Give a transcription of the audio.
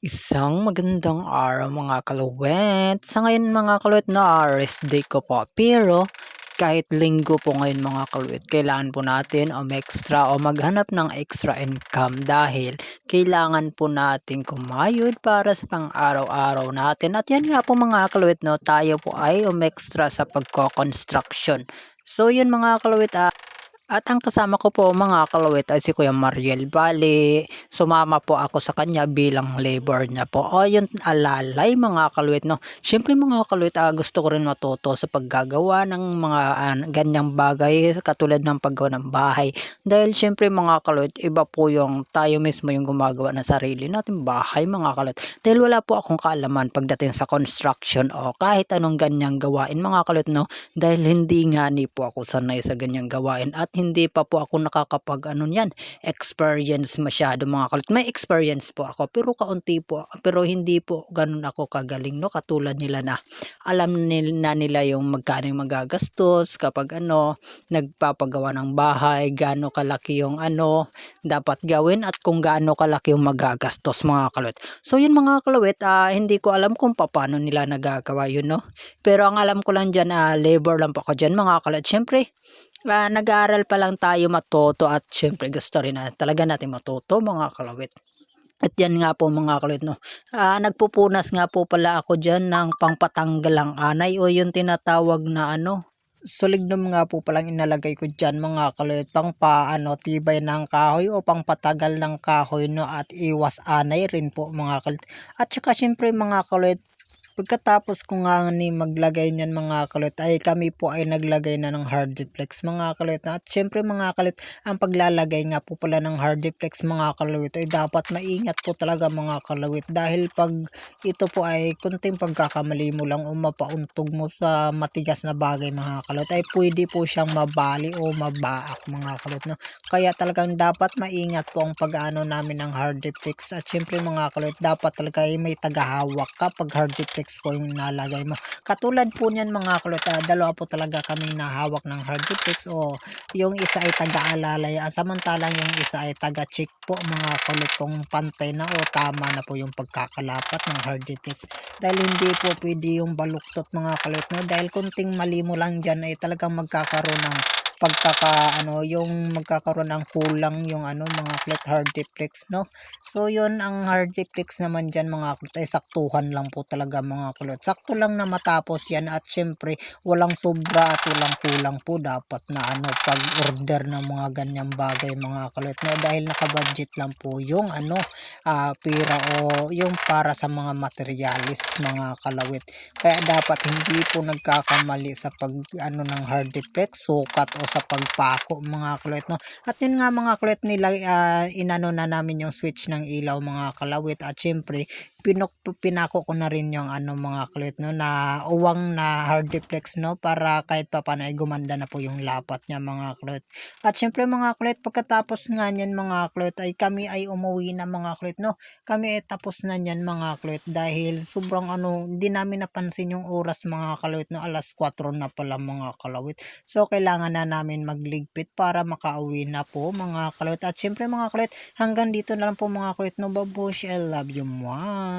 Isang magandang araw mga kaluwet. Sa ngayon mga kaluwet na rest day ko po. Pero kahit linggo po ngayon mga kaluwet, kailangan po natin extra o maghanap ng extra income dahil kailangan po natin kumayod para sa pang-araw-araw natin. At yan nga po mga kaluwet, no, tayo po ay extra sa pagko-construction. So yun mga kaluwet, at ang kasama ko po mga kalawit ay si Kuya Mariel. Bali, sumama po ako sa kanya bilang labor niya po. O yun, alalay mga kalawit, no. Siyempre mga kalawit, gusto ko rin matuto sa paggagawa ng mga ganyang bagay katulad ng paggawa ng bahay. Dahil siyempre mga kalawit, iba po yung tayo mismo yung gumagawa ng sarili natin bahay mga kalawit. Dahil wala po akong kaalaman pagdating sa construction o kahit anong ganyang gawain mga kalawit, no. Dahil hindi nga ni po ako sanay sa ganyang gawain at hindi pa po ako nakakapag experience masyado mga kalit. May experience po ako pero kaunti po, pero hindi po ganun ako kagaling, no, katulad nila na alam nila yung magkano yung magagastos kapag nagpapagawa ng bahay, gaano kalaki yung dapat gawin at kung gaano kalaki yung magagastos mga kalit. So yun mga kalawit, hindi ko alam kung paano nila nagagawa yun, no. Pero ang alam ko lang dyan, labor lang po ako dyan mga kalit. Siyempre, nag-aaral pa lang tayo matuto at syempre gusto rin na talaga natin matuto mga kalawit. At yan nga po mga kalawit, no. Nagpupunas nga po pala ako dyan ng pangpatanggal ang anay o yung tinatawag na solignum nga po palang inalagay ko dyan mga kalawit, pang tibay ng kahoy o pangpatagal ng kahoy, no, at iwas anay rin po mga kalawit. At saka syempre mga kalawit, pagkatapos ko nga ni maglagay niyan mga kalit ay kami po ay naglagay na ng hardiplex mga kalit. At syempre mga kalit, ang paglalagay nga po pala ng hardiplex mga kalawit ay dapat maingat po talaga mga kalawit, dahil pag ito po ay kunting pagkakamali mo lang o mapauntog mo sa matigas na bagay mga kalawit ay pwede po siyang mabali o mabaak mga kalawit, no? Kaya talagang dapat maingat po ang pag-ano namin ng hardiplex. At syempre mga kalawit, dapat talaga ay may tagahawak kapag hardiplex po yung nalagay mo. Katulad po niyan mga kulot, dalawa po talaga kaming nahawak ng hardiplex, o yung isa ay taga-alalay, samantalang yung isa ay taga-check po mga kulot kung pantay na o tama na po yung pagkakalapat ng hardiplex. Dahil hindi po pwede yung baluktot mga kulot, no? Dahil kunting mali mo lang dyan ay talagang magkakaroon ng yung magkakaroon ng kulang yung mga flat hardiplex, no. So yun, ang hardiplex naman dyan mga kulot ay saktuhan lang po talaga mga kulot, sakto lang na matapos yan. At syempre walang sobra at walang kulang po dapat na pag order ng mga ganyang bagay mga kulot, no, dahil nakabudget lang po yung pera o yung para sa mga materialis mga kalawit. Kaya dapat hindi po nagkakamali sa pag ng hardiplex, sukat o sa pagpako mga kalawit, no. At yun nga mga kalawit, nila na namin yung switch ng ilaw mga kalawit. At syempre pinako ko na rin yung mga kalawit, no, na uwang na hardiplex, no, para kahit papaano ay gumanda na po yung lapat niya mga kalawit. At syempre mga kalawit, pagkatapos nga niyan mga kalawit ay kami ay umuwi na mga kalawit, no. Kami ay tapos na niyan mga kalawit dahil sobrang hindi namin napansin yung oras mga kalawit, no, alas 4 na pala mga kalawit. So kailangan na namin magligpit para makauwi na po mga kalawit. At syempre mga kalawit, hanggang dito na lang po mga kalawit, no. Babush, I love you, mwah.